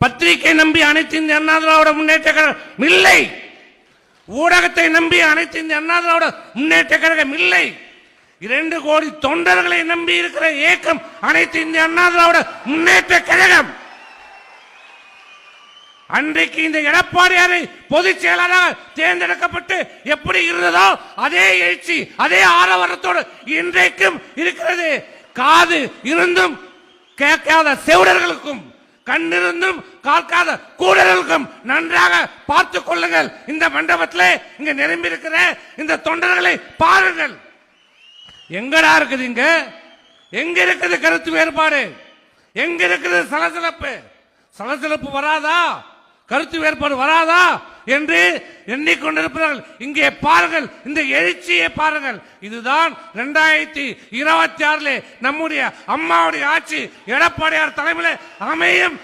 பத்திரிகை நம்பி அனைத்து இந்திய அண்ணா திராவிட முன்னேற்ற கழகம் இல்லை. ஊடகத்தை நம்பி அனைத்து இந்திய அண்ணா திராவிட முன்னேற்ற கழகம் இல்லை. 2 கோடி தொண்டர்களை நம்பி இருக்கிற இயக்கம் அனைத்து இந்திய அண்ணா திராவிட முன்னேற்ற கழகம். அன்றைக்கு இந்த எடப்பாடியாரை பொதுச் செயலாளராக தேர்ந்தெடுக்கப்பட்டு எப்படி இருந்ததோ அதே எழுச்சி அதே ஆரவாரத்தோடு இன்றைக்கும் இருக்கிறது. காது இருந்தும் கேட்காத செவிடர்களுக்கும் கண்ணிருந்தும் காக்காத கூடர்களுக்கும் நன்றாக பார்த்துக் கொள்ளுங்கள். இந்த மண்டபத்திலே இங்க நிரம்பி இருக்கிற இந்த தொண்டர்களை பாருங்கள். எங்கடா இருக்குது இங்க? எங்க இருக்குது கருத்து வேறுபாடு? எங்க இருக்குது சலசலப்பு? சலசலப்பு வராதா? கருத்து வேறுபாடு வராதா என்று எண்ணிக்கொண்டிருப்பார்கள். இங்கே பாருங்கள், இந்த எழுச்சியை பாருங்கள். இதுதான் 2026 நம்முடைய அம்மாவுடைய ஆட்சி எடப்பாடியார் தலைமையில் அமையும்.